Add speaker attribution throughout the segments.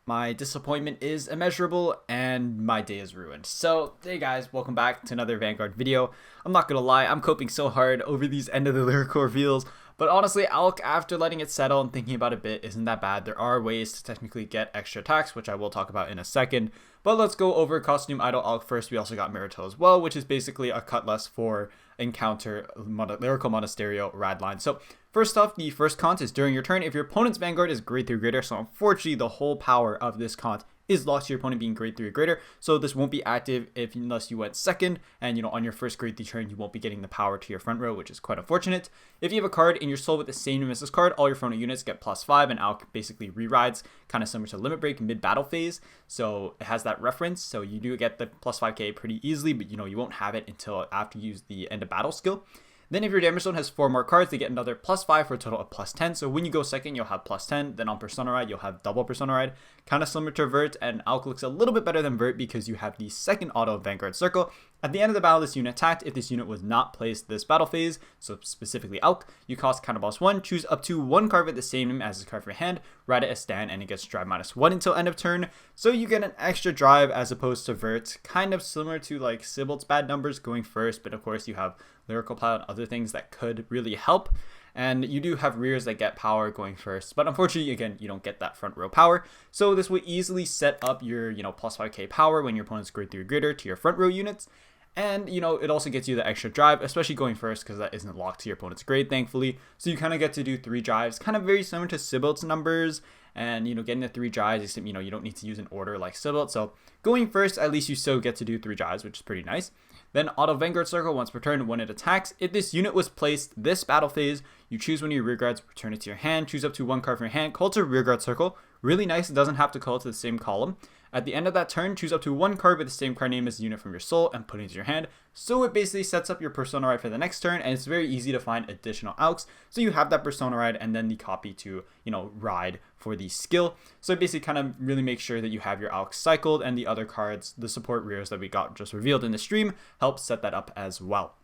Speaker 1: My disappointment is immeasurable and my day is ruined. So, hey guys, welcome back to another Vanguard video. I'm not gonna lie, I'm coping so hard over these end of the lyrical reveals, but honestly, Alk, after letting it settle and thinking about it a bit, isn't that bad. There are ways to technically get extra attacks, which I will talk about in a second. But let's go over Costume Idol Alk first. We also got Myrtoa as well, which is basically a cutlass for encounter Lyrical Monsterio rad line. So first off, the first count is during your turn. If your opponent's Vanguard is grade 3 or greater, so unfortunately the whole power of this count is lost to your opponent being grade 3 or greater, so this won't be active unless you went second, and on your first grade 3 turn you won't be getting the power to your front row, which is quite unfortunate. If you have a card in your soul with the same name as this card, all your front row units get +5, and Alk basically rerides, kind of similar to Limit Break mid battle phase, so it has that reference. So you do get the +5k pretty easily, but you won't have it until after you use the end of battle skill. Then if your damage zone has 4 more cards, they get another +5 for a total of +10. So when you go second, you'll have +10. Then on Persona Ride, you'll have double Persona Ride. Kind of similar to Vert, and Alk looks a little bit better than Vert because you have the second auto Vanguard Circle. At the end of the battle, this unit attacked. If this unit was not placed this battle phase, so specifically Alk, you cost counter +1, choose up to 1 card with the same name as this card for your hand, ride it as stand, and it gets drive -1 until end of turn. So you get an extra drive as opposed to Vert, kind of similar to like Sybil's bad numbers going first, but of course you have Lyrical Pile and other things that could really help. And you do have rears that get power going first, but unfortunately, again, you don't get that front row power. So this will easily set up your, +5k power when your opponent's grade 3 or greater to your front row units. And, it also gets you the extra drive, especially going first, because that isn't locked to your opponent's grade, thankfully. So you kind of get to do 3 drives, kind of very similar to Sybil's numbers. And, getting the 3 drives, except, you don't need to use an order like Sybil. So going first, at least you still get to do 3 drives, which is pretty nice. Then auto Vanguard Circle once per turn when it attacks. If this unit was placed this battle phase, you choose one of your rear guards, return it to your hand, choose up to 1 card from your hand, call it to Rear Guard Circle. Really nice, it doesn't have to call it to the same column. At the end of that turn, choose up to 1 card with the same card name as the unit from your soul and put it into your hand. So it basically sets up your Persona Ride for the next turn, and it's very easy to find additional Alks. So you have that Persona Ride and then the copy to, ride for the skill. So it basically kind of really makes sure that you have your Alks cycled, and the other cards, the support rears that we got just revealed in the stream, help set that up as well.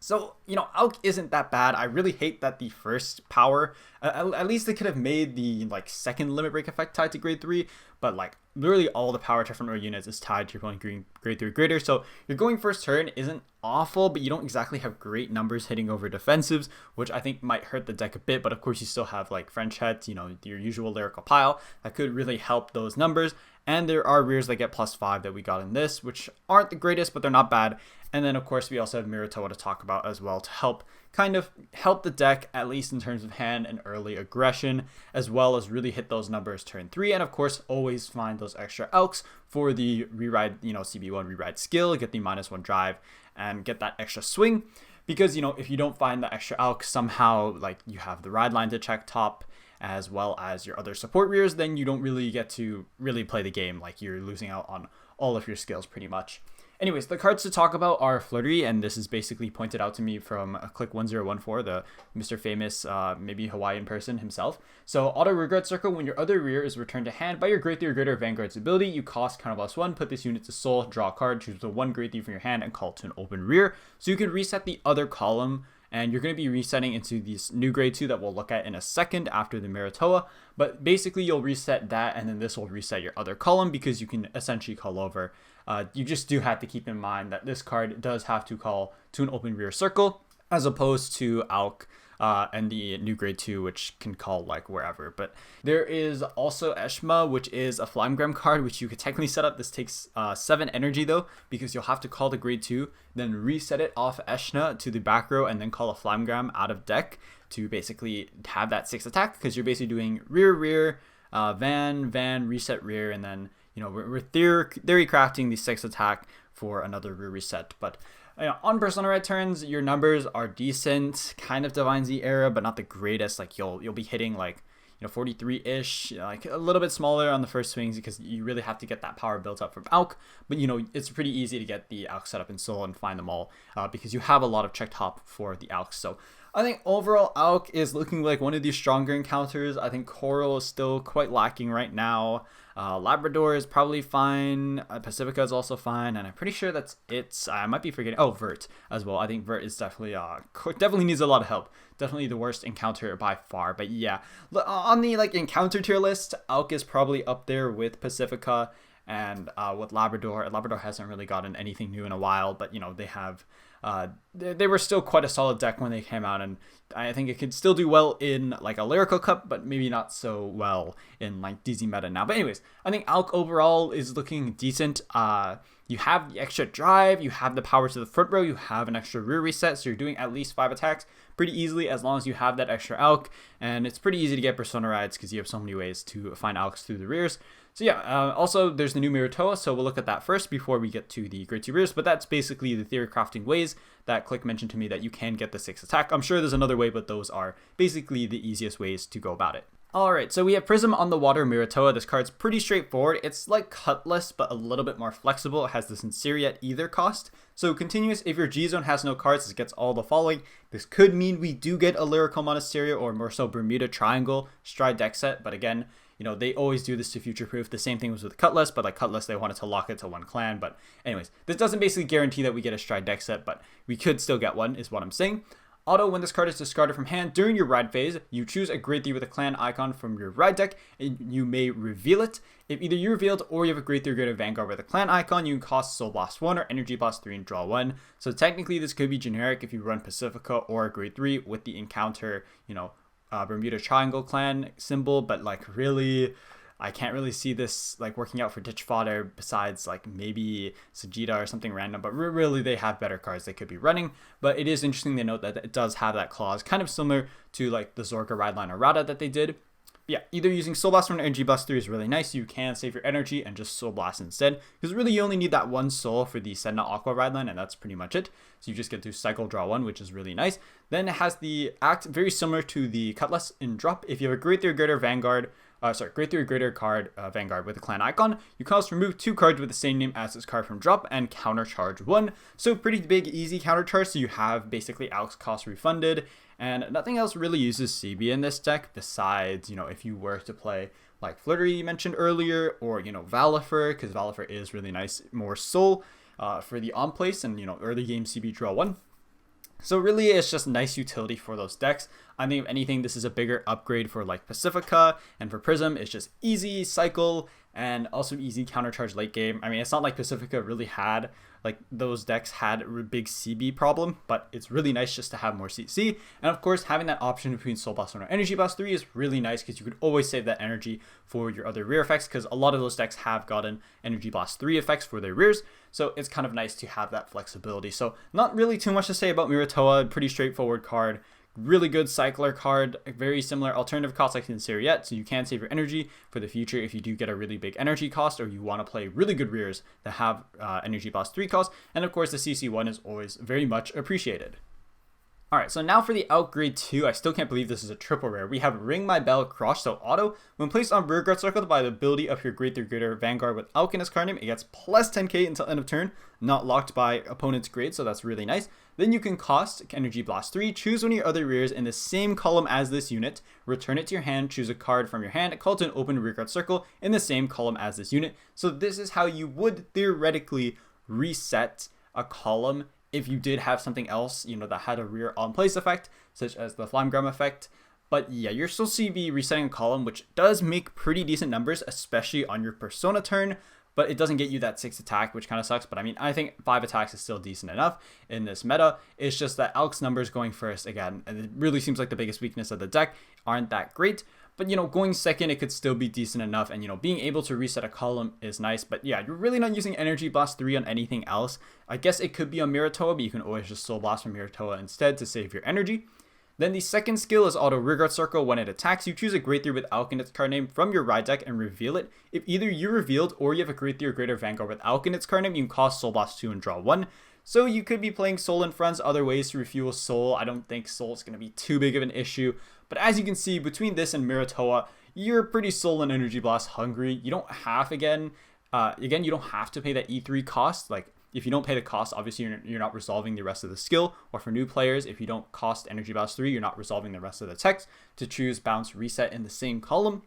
Speaker 1: So, Alk isn't that bad. I really hate that the first power, at least they could have made the, second Limit Break effect tied to grade 3, but, literally all the power to front row units is tied to your opponent grade 3 or greater, so your going first turn isn't awful, but you don't exactly have great numbers hitting over defensives, which I think might hurt the deck a bit, but of course you still have, French Heads, your usual Lyrical Pile, that could really help those numbers, and there are rears that get +5 that we got in this, which aren't the greatest, but they're not bad. And then, of course, we also have Myrtoa to talk about as well to help the deck, at least in terms of hand and early aggression, as well as really hit those numbers turn 3. And, of course, always find those extra Alks for the reride, CB1 reride skill, get the -1 drive, and get that extra swing. Because, if you don't find the extra Alks somehow, you have the ride line to check top, as well as your other support rears, then you don't really get to really play the game. You're losing out on all of your skills pretty much. Anyways, the cards to talk about are Flirty, and this is basically pointed out to me from Click1014, the Mr. Famous, maybe Hawaiian person himself. So, auto Rear Guard Circle, when your other rear is returned to hand by your grade 3 or greater Vanguard's ability, you cost counter +1, put this unit to soul, draw a card, choose the 1 grade 3 from your hand, and call it to an open rear. So you can reset the other column, and you're going to be resetting into this new grade 2 that we'll look at in a second after the Myrtoa. But basically, you'll reset that, and then this will reset your other column because you can essentially call over. You just do have to keep in mind that this card does have to call to an open rear circle, as opposed to Alk and the new grade 2, which can call wherever. But there is also Eshma, which is a Flamgram card, which you could technically set up. This takes 7 energy though, because you'll have to call the grade 2, then reset it off Eshna to the back row, and then call a Flamgram out of deck to basically have that 6 attack, because you're basically doing rear, van, reset rear, and then we're theorycrafting the 6 attack for another rear reset. But on Persona Ride turns, your numbers are decent, kind of DivineZ era, but not the greatest. You'll be hitting 43-ish, a little bit smaller on the first swings because you really have to get that power built up from Alk. But it's pretty easy to get the Alk set up in Soul and find them all because you have a lot of check top for the Alks. So I think overall Alk is looking like one of the stronger encounters. I think Coral is still quite lacking right now. Labrador is probably fine. Pacifica is also fine, and I'm pretty sure that's it. I might be forgetting. Oh, Vert as well. I think Vert is definitely definitely needs a lot of help. Definitely the worst encounter by far. But yeah, on the like encounter tier list, Alk is probably up there with Pacifica and with Labrador. Labrador hasn't really gotten anything new in a while, but you know they have. They were still quite a solid deck when they came out, and I think it could still do well in like a Lyrical Cup, but maybe not so well in like DZ meta now. But anyways, I think Alk overall is looking decent. You have the extra drive, you have the power to the front row, you have an extra rear reset, so you're doing at least 5 attacks pretty easily as long as you have that extra Alk, and it's pretty easy to get persona rides because you have so many ways to find Alks through the rears. So yeah, also there's the new Myrtoa, so we'll look at that first before we get to the Great Two Rears, but that's basically the theory crafting ways that Click mentioned to me that you can get the 6 attack. I'm sure there's another way, but those are basically the easiest ways to go about it. Alright, so we have Prism on the Water Myrtoa. This card's pretty straightforward. It's like Cutlass, but a little bit more flexible. It has the Sereia at either cost. So continuous, if your G-Zone has no cards, it gets all the following. This could mean we do get a Lyrical Monsterio or more so Bermuda Triangle Stride deck set, but again, you know, they always do this to future-proof. The same thing was with Cutlass, but like Cutlass, they wanted to lock it to one clan. But anyways, this doesn't basically guarantee that we get a Stride deck set, but we could still get one, is what I'm saying. Auto, when this card is discarded from hand during your ride phase, you choose a grade 3 with a clan icon from your ride deck, and you may reveal it. If either you revealed or you have a grade 3 greater Vanguard with a clan icon, you can cost Soul Blast 1 or Energy Blast 3 and draw 1. So technically this could be generic if you run Pacifica or a grade 3 with the encounter, you know, Bermuda Triangle clan symbol, but like really, I can't really see this like working out for ditch fodder besides like maybe Sajida or something random, but really they have better cards they could be running. But it is interesting to note that it does have that clause, kind of similar to like the Zorka Rideline errata that they did. But yeah, either using Soul Blast or an Energy Blast 3 is really nice. You can save your energy and just Soul Blast instead, because really you only need that one soul for the Sedna Aqua Rideline, and that's pretty much it. So you just get to cycle draw 1, which is really nice. Then it has the act very similar to the Cutlass in drop. If you have a grade 3 or greater Vanguard, grade 3 or greater card Vanguard with a clan icon, you can also remove 2 cards with the same name as this card from drop and countercharge 1. So pretty big, easy countercharge. So you have basically Alk's cost refunded, and nothing else really uses CB in this deck besides, you know, if you were to play like Flirty mentioned earlier, or, you know, Valifer, because Valifer is really nice, more soul for the on place and, you know, early game CB draw 1. So really, it's just nice utility for those decks. I think if anything, this is a bigger upgrade for like Pacifica, and for Prism, it's just easy cycle and also easy countercharge late game. I mean, it's not like Pacifica really had, like those decks had a big CB problem, but it's really nice just to have more CC. And of course, having that option between Soul Blast 1 or Energy Blast 3 is really nice because you could always save that energy for your other rear effects, because a lot of those decks have gotten Energy Blast 3 effects for their rears. So it's kind of nice to have that flexibility. So not really too much to say about Myrtoa. Pretty straightforward card. Really good cycler card. Very similar alternative cost like in Sereia, so you can save your energy for the future if you do get a really big energy cost, or you want to play really good rears that have Energy Blast 3 cost. And of course the CC1 is always very much appreciated. Alright, so now for the Out Grade 2, I still can't believe this is a triple rare. We have Ring My Bell Croshe, so auto. When placed on rearguard circled by the ability of your grade 3 greater Vanguard with Alk in its card name, it gets plus 10k until end of turn, not locked by opponent's grade, so that's really nice. Then you can cost Energy Blast 3, choose one of your other rears in the same column as this unit, return it to your hand, choose a card from your hand, call it to an open rearguard circle in the same column as this unit. So this is how you would theoretically reset a column if you did have something else, you know, that had a rear on place effect, such as the Flamegram effect. But yeah, you're still CB resetting a column, which does make pretty decent numbers, especially on your Persona turn, but it doesn't get you that 6 attack, which kind of sucks. But I mean, I think 5 attacks is still decent enough in this meta. It's just that Alk's numbers going first, again, and it really seems like the biggest weakness of the deck, aren't that great. But, you know, going second, it could still be decent enough. And, you know, being able to reset a column is nice. But, yeah, you're really not using Energy Blast 3 on anything else. I guess it could be on Myrtoa, but you can always just Soul Blast from Myrtoa instead to save your energy. Then the second skill is Auto Rearguard Circle. When it attacks, you choose a grade 3 with Alk in its card name from your ride deck and reveal it. If either you revealed or you have a grade 3 or greater Vanguard with Alk in its card name, you can cost Soul Blast 2 and draw 1. So you could be playing Soul in fronts, other ways to refuel Soul. I don't think Soul is going to be too big of an issue. But as you can see, between this and Myrtoa, you're pretty Soul and Energy Blast hungry. You don't have, you don't have to pay that E3 cost. Like, if you don't pay the cost, obviously you're not resolving the rest of the skill. Or for new players, if you don't cost energy bounce 3, you're not resolving the rest of the text to choose bounce reset in the same column.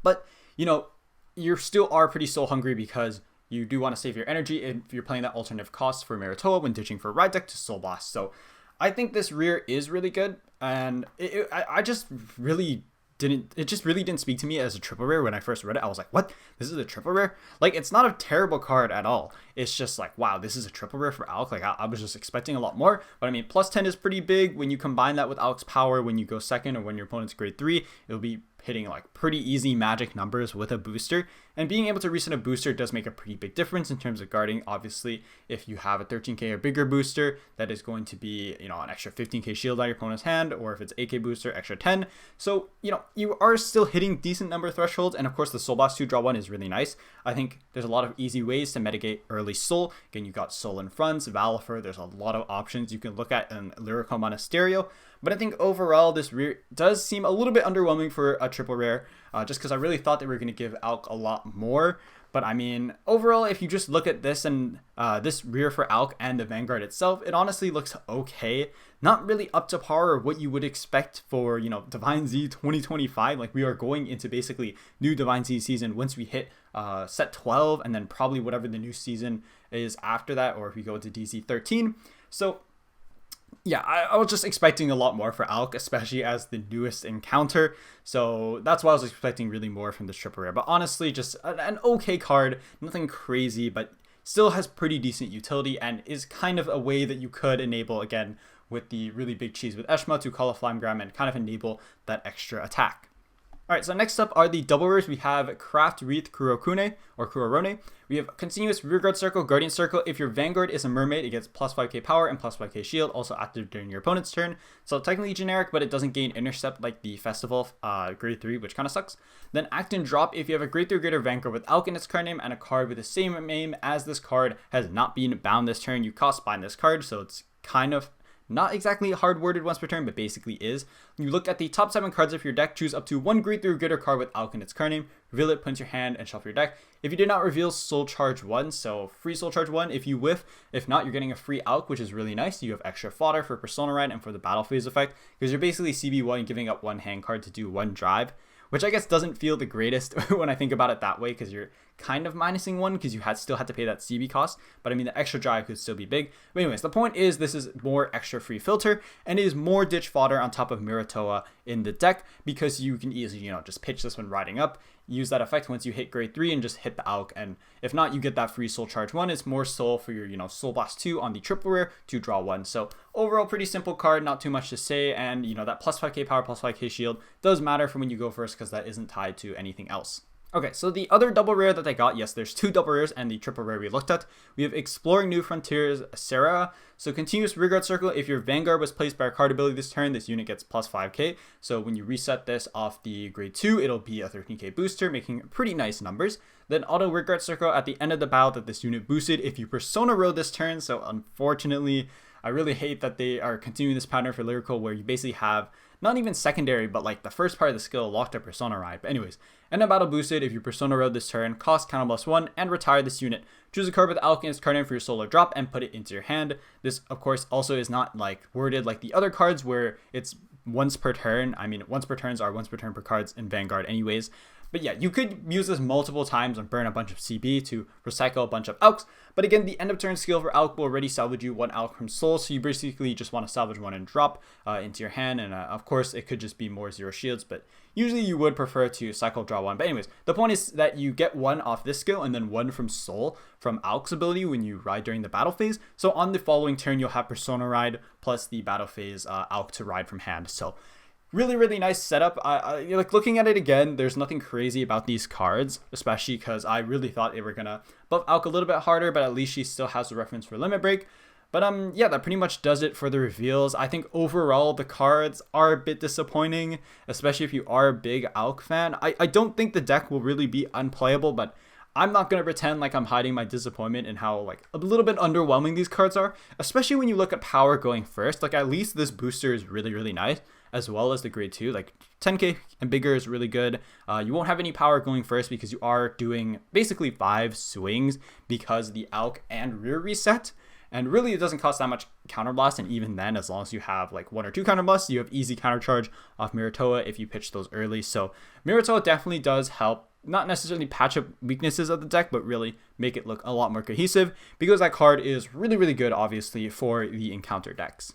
Speaker 1: But, you know, you still are pretty soul hungry because you do want to save your energy if you're playing that alternative cost for Myrtoa when ditching for ride deck to Soul Blast. So I think this rear is really good, and I just really didn't, it just really didn't speak to me as a triple rare when I first read it. I was like, what? This is a triple rare? Like, it's not a terrible card at all. It's just like, wow, this is a triple rare for Alk. Like, I was just expecting a lot more. But I mean, plus 10 is pretty big. When you combine that with Alk's power, when you go second or when your opponent's grade 3, it'll be hitting like pretty easy magic numbers with a booster. And being able to reset a booster does make a pretty big difference in terms of guarding. Obviously, if you have a 13k or bigger booster, that is going to be, you know, an extra 15k shield on your opponent's hand, or if it's 8k booster, extra 10. So, you know, you are still hitting decent number of thresholds. And of course, the Soul Blast 2 draw 1 is really nice. I think there's a lot of easy ways to mitigate early Soul. Again, you got Soul in fronts, Valifer. There's a lot of options you can look at in Lyrical Monsterio. But I think overall, this rear does seem a little bit underwhelming for a triple rare, just because I really thought they were going to give Alk a lot more. But I mean, overall, if you just look at this and this rear for Alk and the Vanguard itself, it honestly looks okay. Not really up to par or what you would expect for, you know, DivineZ 2025. Like, we are going into basically new DivineZ season once we hit set 12, and then probably whatever the new season is after that, or if we go into DZ-13. So yeah, I was just expecting a lot more for Alk, especially as the newest encounter. So that's why I was expecting really more from this triple rare. But honestly, just an okay card, nothing crazy, but still has pretty decent utility and is kind of a way that you could enable, again, with the really big cheese with Eshma to call a Flamegram and kind of enable that extra attack. Alright, so next up are the double rares. We have Craft Wreath Kurorone, or Kurorone. We have Continuous Rearguard Circle, Guardian Circle. If your Vanguard is a mermaid, it gets plus 5k power and plus 5k shield, also active during your opponent's turn. So technically generic, but it doesn't gain intercept like the Festival grade 3, which kind of sucks. Then Act and Drop. If you have a grade 3 or greater Vanguard with Alk in its card name and a card with the same name as this card has not been bound this turn, you cost bind this card, so it's kind of not exactly hard worded once per turn, but basically is. When you look at the top 7 cards of your deck, choose up to one grade 3 or greater card with Alk in its card name, reveal it, put it in your hand, and shuffle your deck. If you did not reveal, Soul Charge 1, so free Soul Charge 1 if you whiff. If not, you're getting a free Alk, which is really nice. You have extra fodder for Persona Ride and for the Battle Phase effect, because you're basically CB1 giving up one hand card to do one drive, which I guess doesn't feel the greatest when I think about it that way, because you're kind of minusing one because you still had to pay that CB cost. But I mean, the extra drive could still be big. But anyways, the point is this is more extra free filter, and it is more ditch fodder on top of Myrtoa in the deck, because you can easily, you know, just pitch this one riding up, use that effect once you hit grade 3 and just hit the Alk, and if not, you get that free Soul Charge 1. It's more soul for your, you know, Soul Blast 2 on the triple rare to draw 1. So overall, pretty simple card, not too much to say, and you know, that plus 5k power, plus 5k shield does matter for when you go first, because that isn't tied to anything else. Okay, so the other double rare that I got, yes, there's 2 double rares and the triple rare we looked at. We have Exploring New Frontiers, Sereia. So Continuous Rearguard Circle. If your Vanguard was placed by a card ability this turn, this unit gets plus 5k. So when you reset this off the grade 2, it'll be a 13k booster, making pretty nice numbers. Then Auto Rearguard Circle at the end of the battle that this unit boosted if you Persona Rode this turn. So unfortunately, I really hate that they are continuing this pattern for Lyrical, where you basically have not even secondary, but like the first part of the skill locked up Persona Ride. But anyways, end of battle boosted if you Persona Rode this turn, cost counter plus 1, and retire this unit. Choose a card with Alk in its card name for your solar drop and put it into your hand. This, of course, also is not like worded like the other cards where it's once per turn. I mean, once per turns are once per turn per cards in Vanguard anyways. But yeah, you could use this multiple times and burn a bunch of CB to recycle a bunch of Alks. But again, the end of turn skill for Alk will already salvage you 1 Alk from Soul. So you basically just want to salvage 1 and drop into your hand. And of course, it could just be more 0 shields. But usually you would prefer to cycle draw 1. But anyways, the point is that you get 1 off this skill and then 1 from Soul from Alk's ability when you ride during the battle phase. So on the following turn, you'll have Persona Ride plus the battle phase Alk to ride from hand. So really, really nice setup. I like looking at it again, there's nothing crazy about these cards, especially because I really thought they were gonna buff Alk a little bit harder, but at least she still has a reference for Limit Break. But yeah, that pretty much does it for the reveals. I think overall the cards are a bit disappointing, especially if you are a big Alk fan. I don't think the deck will really be unplayable, but I'm not going to pretend like I'm hiding my disappointment in how like a little bit underwhelming these cards are, especially when you look at power going first. Like, at least this booster is really, really nice, as well as the grade 2. Like, 10k and bigger is really good. You won't have any power going first because you are doing basically 5 swings because the Alk and rear reset. And really, it doesn't cost that much counterblast, and even then, as long as you have like 1 or 2 counterblasts, you have easy countercharge off Myrtoa if you pitch those early. So Myrtoa definitely does help, not necessarily patch up weaknesses of the deck, but really make it look a lot more cohesive, because that card is really, really good, obviously, for the encounter decks.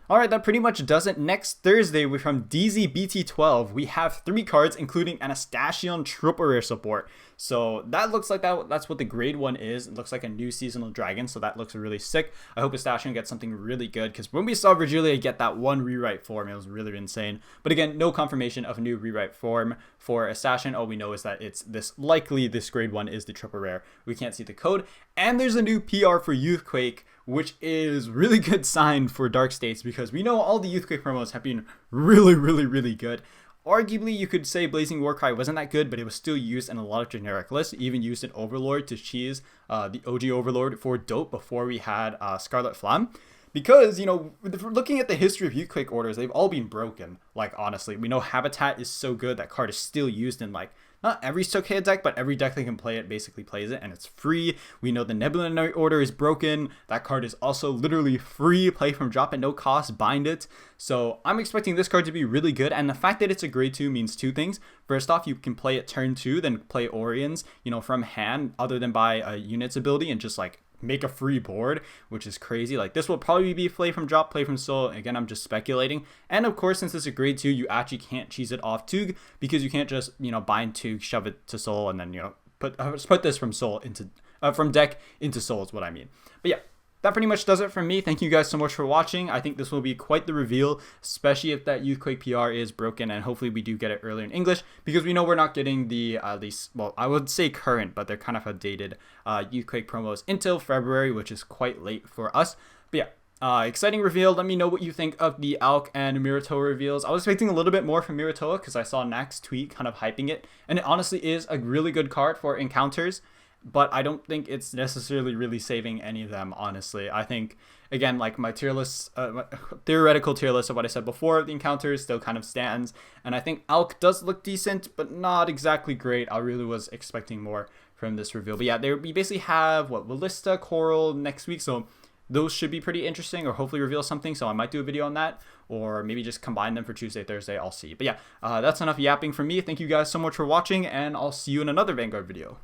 Speaker 1: Alright, that pretty much does it. Next Thursday, we're from DZ-LBT02. We have 3 cards, including an Estacion triple rare support. So that looks like that's what the grade 1 is. It looks like a new seasonal dragon, so that looks really sick. I hope Estacion gets something really good, because when we saw Virgilia get that 1 rewrite form, it was really insane. But again, no confirmation of a new rewrite form for Estacion. All we know is that it's this grade 1 is the triple rare. We can't see the code. And there's a new PR for Youthquake, which is really good sign for Dark States, because we know all the Youthquake promos have been really good. Arguably, you could say Blazing Warcry wasn't that good, but it was still used in a lot of generic lists, even used in Overlord to cheese the OG Overlord for dope before we had Scarlet Flamme. Because, you know, looking at the history of Youthquake orders, they've all been broken. Like, honestly, we know Habitat is so good, that card is still used in, like, not every Stochea deck, but every deck that can play it basically plays it, and it's free. We know the Nebula Knight order is broken. That card is also literally free. Play from drop at no cost, bind it. So I'm expecting this card to be really good, and the fact that it's a grade 2 means 2 things. First off, you can play it turn 2, then play Orions, you know, from hand, other than by a unit's ability, and just like make a free board, which is crazy. Like, this will probably be play from drop, play from soul. Again, I'm just speculating. And of course, since it's a grade 2, you actually can't cheese it off Tug, because you can't just, you know, bind Tug, shove it to soul, and then, you know, put this from soul into from deck into soul is what I mean. But yeah, that pretty much does it for me. Thank you guys so much for watching. I think this will be quite the reveal, especially if that Youthquake PR is broken, and hopefully we do get it earlier in English, because we know we're not getting the, at least, well, I would say current, but they're kind of outdated Youthquake promos until February, which is quite late for us. But yeah, exciting reveal. Let me know what you think of the Alk and Myrtoa reveals. I was expecting a little bit more from Myrtoa, because I saw Nax tweet kind of hyping it, and it honestly is a really good card for encounters. But I don't think it's necessarily really saving any of them, honestly. I think, again, like my tier list, my theoretical tier list of what I said before, the encounters still kind of stands. And I think Alk does look decent, but not exactly great. I really was expecting more from this reveal. But yeah, we basically have, what, Ballista, Coral next week. So those should be pretty interesting, or hopefully reveal something. So I might do a video on that, or maybe just combine them for Tuesday, Thursday. I'll see. But yeah, that's enough yapping from me. Thank you guys so much for watching, and I'll see you in another Vanguard video.